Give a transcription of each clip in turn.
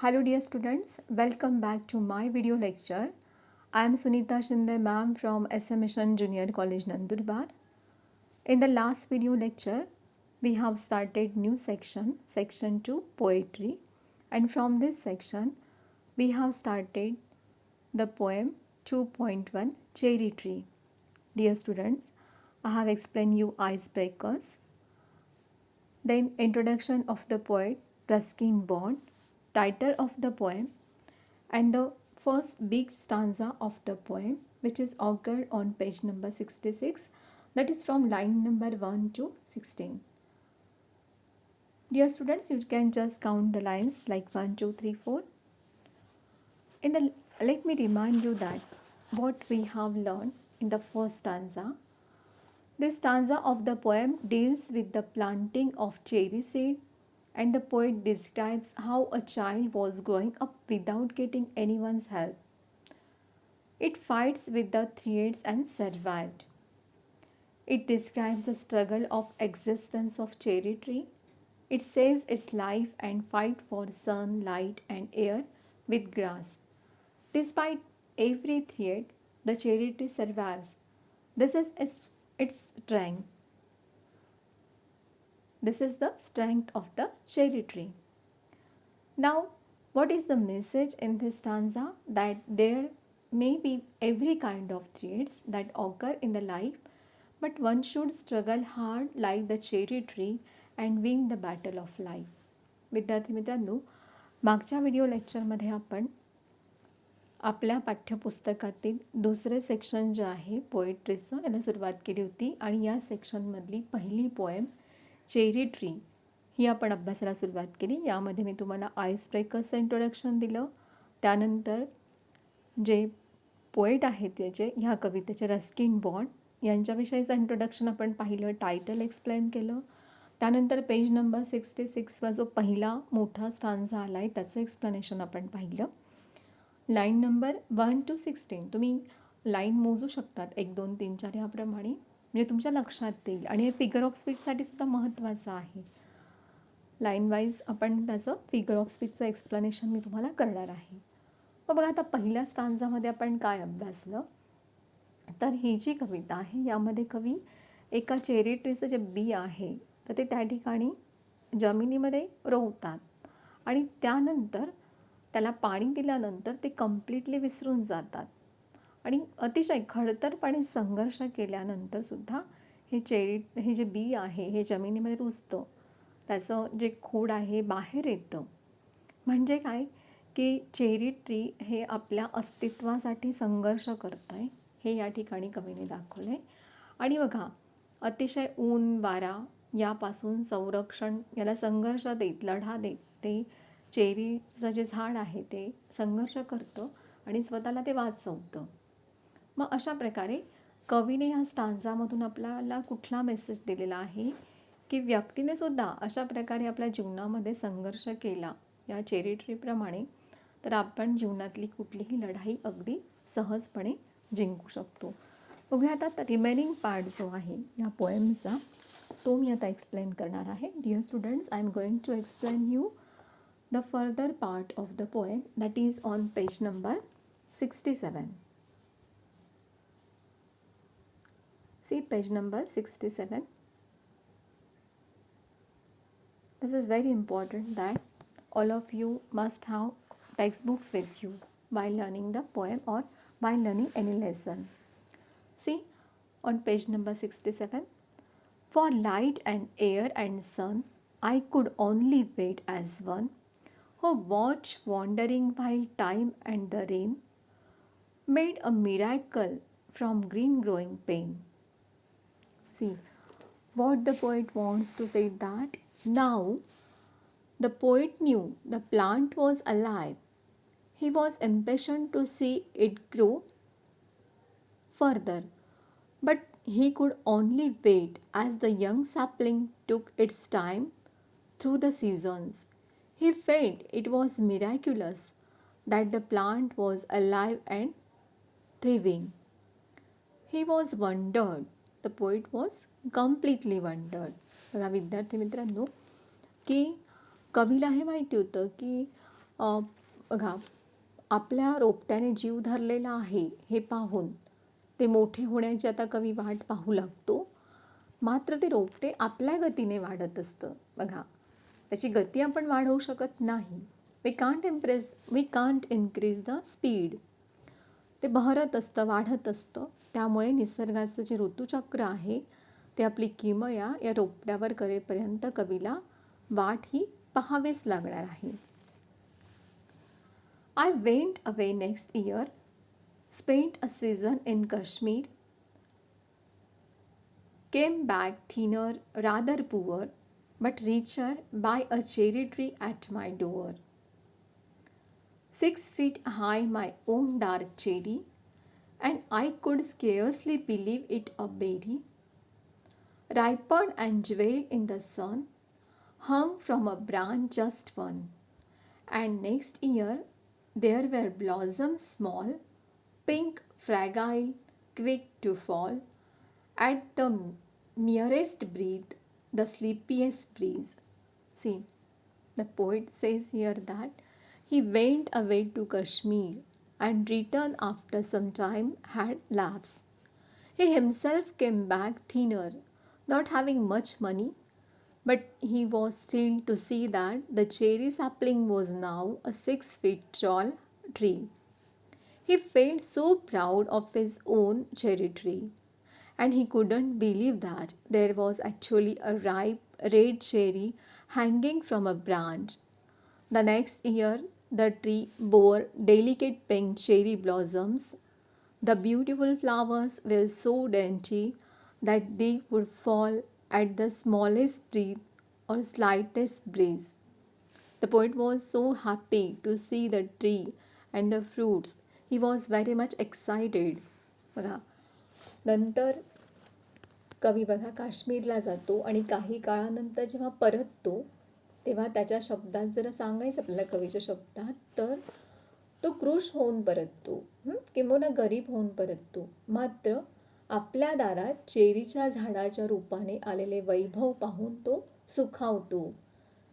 Hello dear students, welcome back to my video lecture. I am Sunita Shinde ma'am from SM Mission Junior College Nandurbar. In the last video lecture, we have started new section 2 poetry, and from this section we have started the poem 2.1 Cherry Tree. Dear students, I have explained you icebreakers, then introduction of the poet Ruskin Bond, title of the poem, and the first big stanza of the poem, which is occurred on page number 66, that is from line number 1 to 16. Dear students, you can just count the lines like 1, 2, 3, 4. Let me remind you that what we have learned in the first stanza. This stanza of the poem deals with the planting of cherry seed, and the poet describes how a child was growing up without getting anyone's help. It fights with the threats and survived. It describes the struggle of existence of cherry tree. It saves its life and fight for sun, light and air with grass. Despite every threat, the cherry tree survives. This is its strength. This is the strength of the cherry tree. Now, what is the message in this stanza? That there may be every kind of threats that occur in the life, but one should struggle hard like the cherry tree and win the battle of life. विद्यार्थी मित्रांनो, मागच्या video लेक्चरमध्ये आपण आपल्या पाठ्यपुस्तकातील दुसरे section जे आहे पोएट्रीचं याला सुरुवात केली होती, आणि या सेक्शनमधली पहिली पोएम चेरी ट्री ही आपण अभ्यासाला सुरुवात केली. यामध्ये मी तुम्हाला आईस ब्रेकर्सचं इंट्रोडक्शन दिलं. त्यानंतर जे पोएट आहेत त्याचे ह्या कवितेचे रस्किन बॉन्ड यांच्याविषयीचं इंट्रोडक्शन आपण पाहिलं, टायटल एक्सप्लेन केलं. त्यानंतर पेज नंबर 66वर जो पहिला मोठा स्टांजा आला आहे त्याचं एक्सप्लेनेशन आपण पाहिलं. लाईन नंबर 1 to 16 तुम्ही लाईन मोजू शकतात 1, 2, 3, 4 याप्रमाणे, म्हणजे तुमच्या लक्षात येईल. आणि हे फिगर ऑफ स्पीचसाठी सुद्धा महत्त्वाचं आहे. लाईन वाईज आपण त्याचं फिगर ऑफ स्पीचचं एक्सप्लेनेशन मी तुम्हाला करणार आहे. मग बघा, आता पहिल्या स्टांजामध्ये आपण काय अभ्यासलं, तर ही जी कविता आहे यामध्ये कवी एका चेरी ट्रीचं जे बी आहे तर ते त्या ठिकाणी जमिनीमध्ये रोवतात, आणि त्यानंतर त्याला पाणी दिल्यानंतर ते कम्प्लिटली विसरून जातात. आणि अतिशय खडतरपणे संघर्ष केल्यानंतरसुद्धा हे जे बी आहे हे जमिनीमध्ये रुजतं, त्याचं जे खोड आहे बाहेर येतं. म्हणजे काय की चेरी ट्री हे आपल्या अस्तित्वासाठी संघर्ष करतं आहे, हे या ठिकाणी कवीने दाखवलं आहे. आणि बघा, अतिशय ऊन वारा यापासून संरक्षण, याला संघर्ष देत, लढा देत ते चेरीचं जे झाड आहे ते संघर्ष करतं आणि स्वतःला ते वाचवतं. मग अशा प्रकारे कवीने ह्या स्टांजामधून आपल्याला कुठला मेसेज दिलेला आहे की व्यक्तीने सुद्धा अशा प्रकारे आपल्या जीवनामध्ये संघर्ष केला या चेरी ट्रीप्रमाणे, तर आपण जीवनातली कुठलीही लढाई अगदी सहजपणे जिंकू शकतो. बघूया आता रिमेनिंग पार्ट जो आहे या पोएमचा तो मी आता एक्सप्लेन करणार आहे. Dear students, I am going to explain you the further part of the poem, that is on page number 67. See page number 67. This is very important that all of you must have textbooks with you while learning the poem or while learning any lesson. See on page number 67. For light and air and sun I could only wait as one who watch wandering while time and the rain made a miracle from green growing pain. See what the poet wants to say, that now the poet knew the plant was alive. He was impatient to see it grow further, but he could only wait as the young sapling took its time through the seasons. He felt it was miraculous that the plant was alive and thriving. He was wondered. The poet was completely wondered. बघा विद्यार्थी मित्रांनो, की कवीला हे माहिती होतं की अ, बघा, आपल्या रोपट्याने जीव धरलेला आहे हे पाहून ते मोठे होण्याची आता कवी वाट पाहू लागतो. मात्र ते रोपटे आपल्या गतीने वाढत असतं. बघा, त्याची गती आपण वाढवू शकत नाही. We can't increase the speed. ते बहरत असतं, वाढत असतं. त्यामुळे निसर्गाचं जे ऋतुचक्र आहे ते आपली किमया या रोपट्यावर करेपर्यंत कवीला वाट ही पाहावीच लागणार आहे. I went away next year, spent a season in Kashmir, came back thinner, rather poor, but richer by a cherry tree at my door. 6 feet high, my own dark cherry, and I could scarcely believe it a berry, ripened and jeweled in the sun, hung from a branch just one. And next year there were blossoms small, pink, fragile, quick to fall, at the merest breath, the sleepiest breeze. See, the poet says here that he went away to Kashmir and returned after some time had lapsed. He himself came back thinner, not having much money, but he was thrilled to see that the cherry sapling was now a 6 feet tall tree. He felt so proud of his own cherry tree, and he couldn't believe that there was actually a ripe red cherry hanging from a branch. The next year, the tree bore delicate pink cherry blossoms. The beautiful flowers were so dainty that they would fall at the smallest breeze or slightest breeze. The poet was so happy to see the tree and the fruits. He was very much excited. बघा, नंतर कवी बघा काश्मीरला जातो आणि काही काळानंतर जेव्हा परततो तेव्हा त्याच्या शब्दात जर सांगायचं आपल्याला कवीच्या शब्दात तर तो कृश होऊन परततो, किंवा गरीब होऊन परततो. मात्र आपल्या दारात चेरीच्या झाडाच्या रूपाने आलेले वैभव पाहून तो सुखावतो.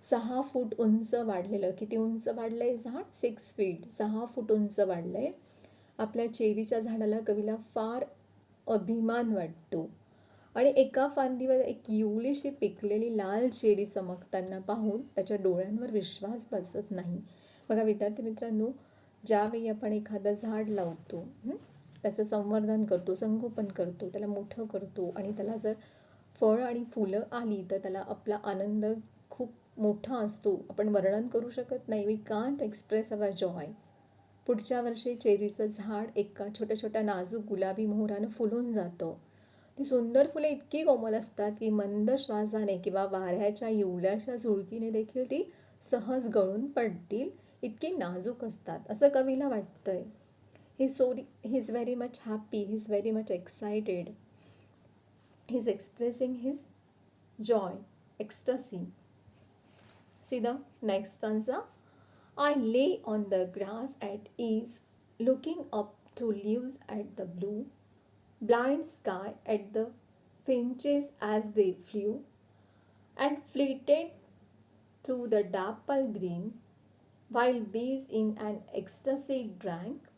6 फूट उंच वाढलेलं, किती उंच वाढलंय झाड? 6 फीट, 6 फूट उंच वाढलंय. आपल्या चेरीच्या झाडाला कवीला फार अभिमान वाटतो आणि एका फांदीवर एक इवलीशी पिकलेली लाल चेरी चमकताना पाहून त्याच्या डोळ्यांवर विश्वास बसत नाही. बघा विद्यार्थी मित्रांनो, ज्यावेळी आपण एखादं झाड लावतो, त्याचं संवर्धन करतो, संगोपन करतो, त्याला मोठं करतो आणि त्याला जर फळं आणि फुलं आली तर त्याला आपला आनंद खूप मोठा असतो. आपण वर्णन करू शकत नाही. We can't express our joy. पुढच्या वर्षी चेरीचं झाड एका छोट्या छोट्या नाजूक गुलाबी मोहरानं फुलून जातं. ती सुंदर फुले इतकी कोमल असतात की मंद श्वासाने किंवा वाऱ्याच्या इवल्याशा झुळकीने देखील ती सहज गळून पडतील, इतकी नाजूक असतात असं कवीला वाटतंय. ही is very much happy, he is very much excited, he is expressing his Joy, ecstasy. See the next stanza. I lay on the grass at ease, looking up to leaves at the blue, blind sky at the finches as they flew, and flitted through the dapple green, while bees in an ecstasy drank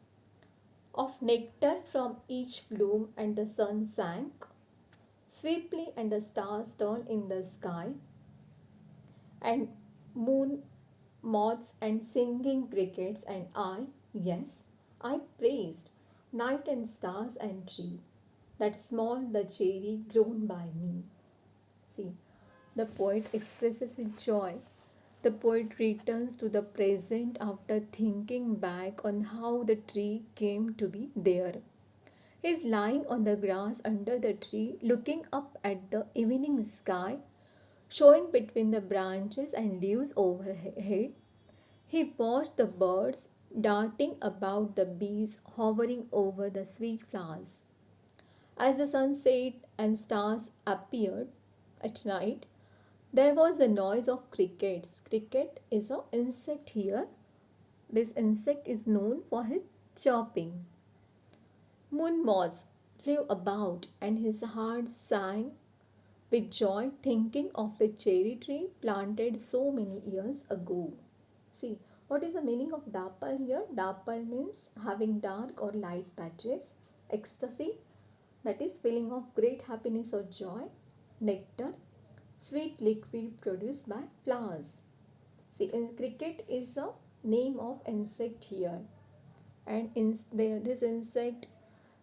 of nectar from each bloom, and the sun sank swiftly, and the stars turned in the sky, and moon, moths, and singing crickets, and yes, I praised night and stars and tree, that small the cherry grown by me. See, the poet expresses his joy. The poet returns to the present after thinking back on how the tree came to be there. He is lying on the grass under the tree, looking up at the evening sky, showing between the branches and leaves overhead. He watched the birds darting about, the bees hovering over the sweet flowers. As the sun set and stars appeared at night, there was the noise of crickets. Cricket is an insect here. This insect is known for his chirping. Moon moths flew about, and his heart sang with joy, thinking of a cherry tree planted so many years ago. See, What is the meaning of dapple here? Dapple means having dark or light patches. Ecstasy, that is feeling of great happiness or joy. Nectar, sweet liquid produced by flowers. See, in cricket is the name of insect here, and this insect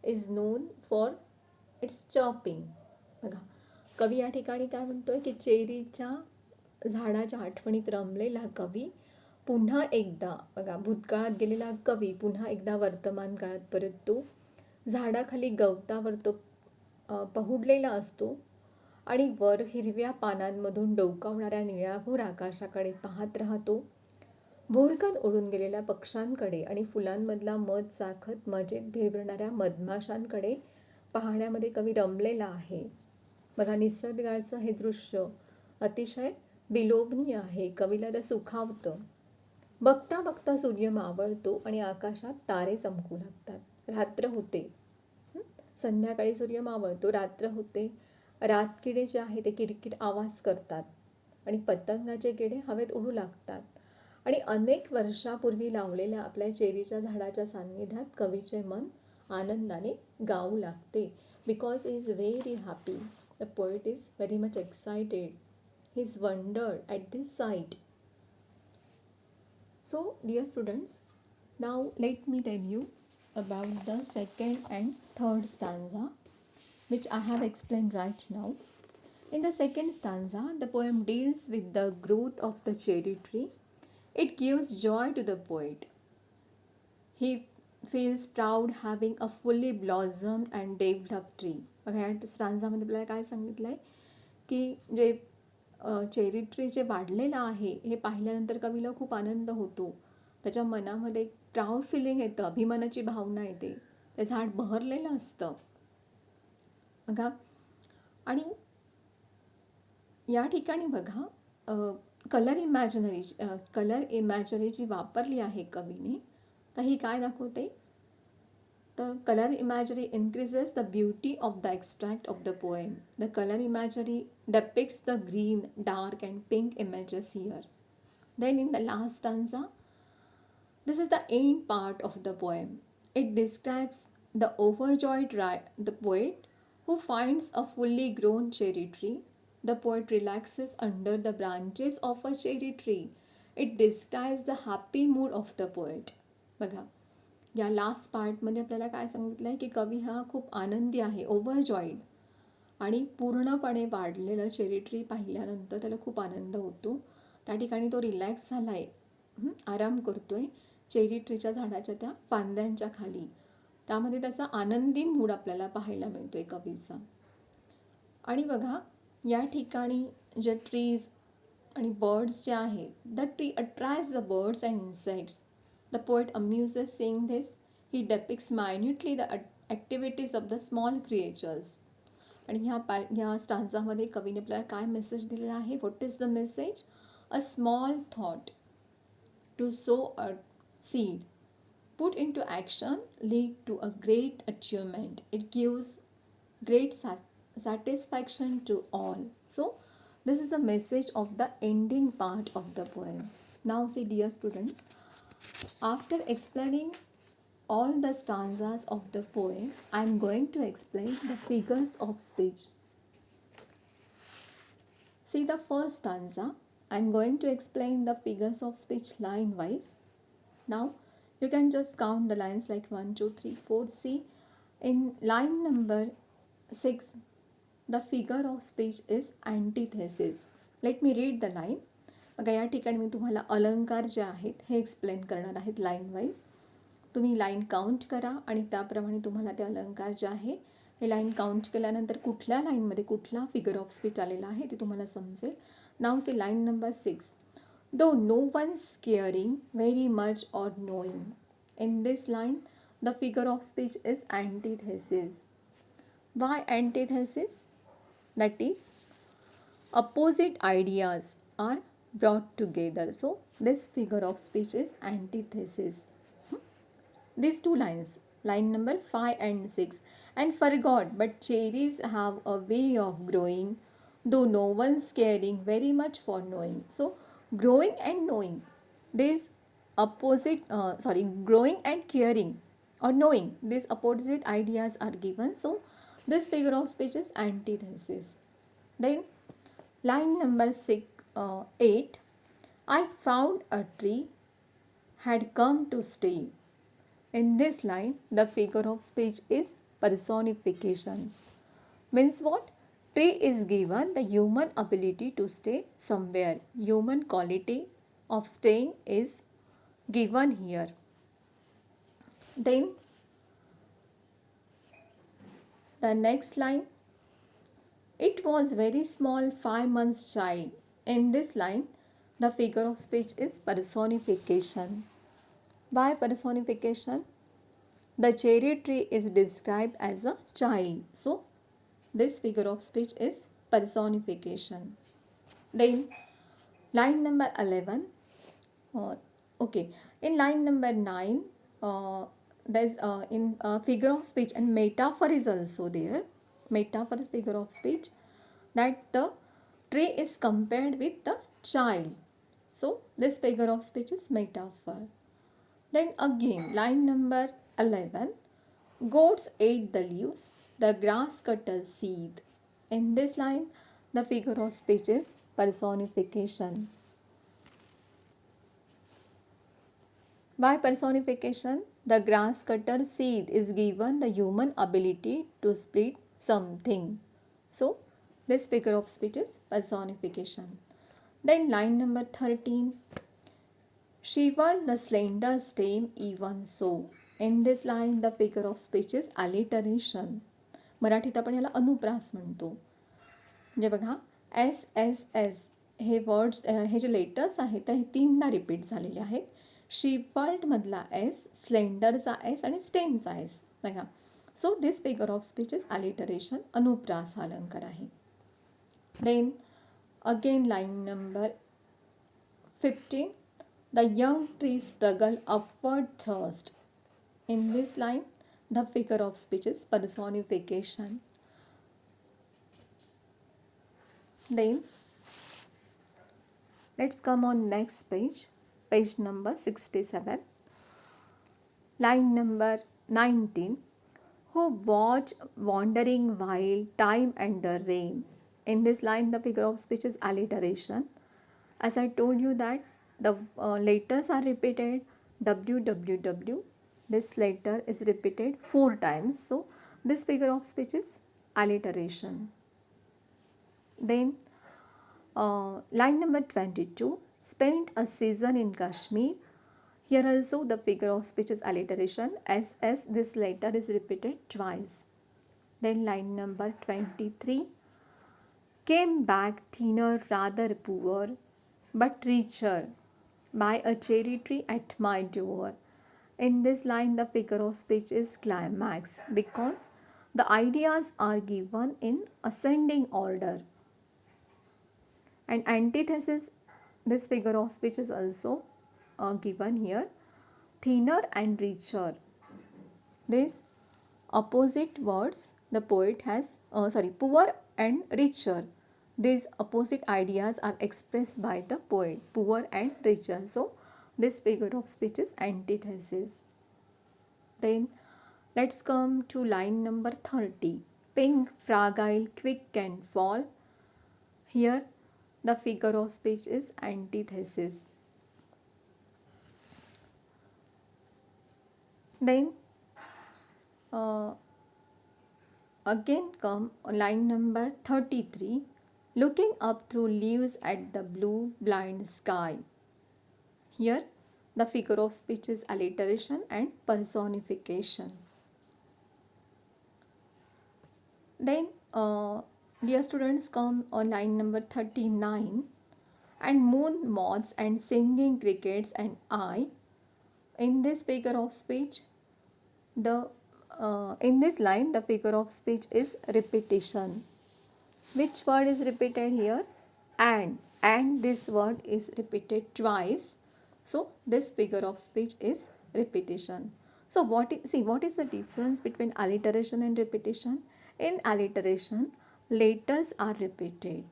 is known for its chirping. बघा, कवी या ठिकाणी काय म्हणतोय की चेरीच्या झाडाच्या आठवणीत रमलेला कवी पुन्हा एकदा, बघा, भूतकाळात गेलेला कवी पुन्हा एकदा वर्तमान काळात परततो. झाडाखाली गवतावर तो पहुडलेला असतो आणि वर हिरव्या पानांमधून डोकावणाऱ्या निळाभोर आकाशाकडे पाहत राहतो. भोरकन उडून गेलेल्या पक्ष्यांकडे आणि फुलांमधला मध चाखत मजेत भिरभिरणाऱ्या मधमाशांकडे पाहण्यामध्ये कवी रमलेला आहे. बघा, निसर्गाचं हे दृश्य अतिशय विलोभनीय आहे. कवीला ते सुखावतं. बघता बघता सूर्य मावळतो आणि आकाशात तारे चमकू लागतात. रात्र होते. संध्याकाळी सूर्य मावळतो, रात्र होते. रातकिडे जे आहे ते किरकिर आवाज करतात आणि पतंगाचे किडे हवेत उडू लागतात. आणि अनेक वर्षापूर्वी लावलेल्या आपल्या चेरीच्या झाडाच्या सान्निध्यात कवीचे मन आनंदाने गाऊ लागते. Because he is very happy. The poet is very much excited. He is wondered at this sight. So, dear students, now let me tell you about the second and third stanza, which I have explained right now. In the second stanza, the poem deals with the growth of the cherry tree. It gives joy to the poet. He feels proud having a fully blossomed and developed tree. बघा, या स्टांजामध्ये आपल्याला काय सांगितलं आहे की जे cherry tree जे वाढलेलं आहे हे पाहिल्यानंतर कवीला खूप आनंद होतो. त्याच्या मनामध्ये एक प्राऊड फिलिंग येतं, अभिमानाची भावना येते. ते झाड बहरलेलं असतं बघा. आणि या ठिकाणी बघा, कलर इमॅजिनरी जी वापरली आहे कवीने, तर ही काय दाखवते, तर colour imagery increases the beauty of the extract of the poem. The color imagery depicts the green, dark and pink images here. Then in the last stanza, this is the end part of the poem. It describes the overjoyed the poet who finds a fully grown cherry tree. The poet relaxes under the branches of a cherry tree. It describes the happy mood of the poet. बघा, या last पार्टमध्ये आपल्याला काय सांगितलं आहे की कवी हा खूप आनंदी आहे, ओव्हरजॉईड. आणि पूर्णपणे वाढलेलं चेरी ट्री पाहिल्यानंतर त्याला खूप आनंद होतो. त्या ठिकाणी तो रिलॅक्स झाला आहे, आराम करतो आहे चेरी ट्रीच्या झाडाच्या त्या फांद्यांच्या खाली. त्यामध्ये त्याचा आनंदी मूड आपल्याला पाहायला मिळतो आहे कवीचा. आणि बघा, या ठिकाणी जे ट्रीज आणि बर्ड्स जे आहेत, the tree attracts the birds and insects. The poet amuses seeing this. He depicts minutely the activities of the small creatures. आणि ह्या स्टांजामध्ये कवीने आपल्याला काय मेसेज दिलेला आहे? What is the message? A small thought to sow a seed put into action lead to a great achievement. It gives great satisfaction to all. So this is the message of the ending part of the poem. Now see, dear students, after explaining all the stanzas of the poem, I am going to explain the figures of speech. See the first stanza. I am going to explain the figures of speech line wise. Now you can just count the lines like 1, 2, 3, 4. See, in line number 6, the figure of speech is antithesis. Let me read the line. बघा, या ठिकाणी मी तुम्हाला अलंकार जे आहेत हे explain करणार आहेत line wise. तुम्ही line count करा आणि त्याप्रमाणे तुम्हाला ते अलंकार जे आहे हे लाईन काउंट केल्यानंतर कुठल्या लाईनमध्ये कुठला फिगर ऑफ स्पीच आलेला आहे ते तुम्हाला समजेल. नाव C line number 6. Though no one's caring very much or knowing. In this line, the figure of speech is antithesis. Why antithesis? That is, opposite ideas are brought together. So, this figure of speech is antithesis. These two lines, line number 5 and 6. And forgot, but cherries have a way of growing, though no one's caring very much for knowing. So, growing and knowing, there is growing and caring or knowing, these opposite ideas are given. So this figure of speech is antithesis. Then line number 8, I found a tree had come to stay. In this line, the figure of speech is personification. Means what? Tree is given the human ability to stay somewhere. Human quality of staying is given here. Then the next line, it was very small 5 months child. In this line, the figure of speech is personification. By personification, the cherry tree is described as a child. So, this figure of speech is personification. Then, line number 11. Okay, in line number 9, there's in figure of speech and metaphor is also there. Metaphor is figure of speech, that the tree is compared with the child. So, this figure of speech is metaphor. Then again, line number 11, goats ate the leaves, the grass cutter seed. In this line, the figure of speech is personification. By personification, the grass cutter seed is given the human ability to split something. So, this figure of speech is personification. Then line number 13, shivered the slender stem even so. In this line, the figure of speech is alliteration. मराठीत आपण याला अनुप्रास म्हणतो. म्हणजे बघा, S S S हे words, हे जे letters आहेत ते 3दा repeat झालेले आहेत. शिवर्डमधला एस, स्लेंडरचा एस आणि स्टेमचा एस. बघा, so this figure of speech is alliteration, अनुप्रास हा अलंकार आहे. Then again line number 15, the young tree struggle upward thrust. In this line, the figure of speech is personification. Then let's come on next page, page number 67. Line number 19, who watch wandering while time and the rain. In this line, the figure of speech is alliteration. As I told you that the letters are repeated, www, this letter is repeated 4 times. So, this figure of speech is alliteration. Then line number 22, spent a season in Kashmir. Here also the figure of speech is alliteration, as this letter is repeated twice. Then line number 23, came back thinner, rather poor, but richer, by a cherry tree at my door. In this line, the figure of speech is climax, because the ideas are given in ascending order. And antithesis, this figure of speech is also given here, thinner and richer. These opposite words the poet has, poor and richer. These opposite ideas are expressed by the poet, poor and richer. So, this figure of speech is antithesis. Then, let's come to line number 30. Pink, fragile, quick can fall. Here, the figure of speech is antithesis. Then, again come line number 33. Looking up through leaves at the blue blind sky. Here, the figure of speech is alliteration and personification. Then, dear students, come on line number 39. And moon, moths, and singing crickets, and I. In this figure of speech, in this line, the figure of speech is repetition. Which word is repeated here? And this word is repeated twice. So, this figure of speech is repetition. So, what is the difference between alliteration and repetition? In alliteration, letters are repeated,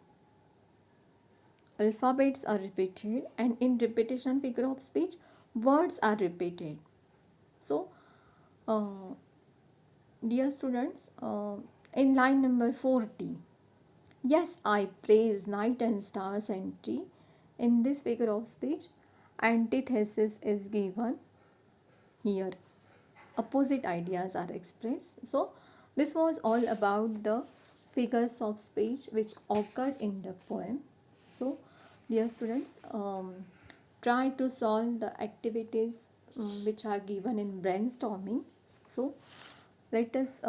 alphabets are repeated, and in repetition figure of speech, words are repeated. So, uh, dear students, in line number 40, yes, I praise night and stars and tree. In this figure of speech, antithesis is given here. Opposite ideas are expressed. So, this was all about the figures of speech which occurred in the poem. So, dear students, try to solve the activities which are given in brainstorming. So, let us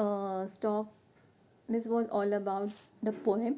stop. This was all about the poem.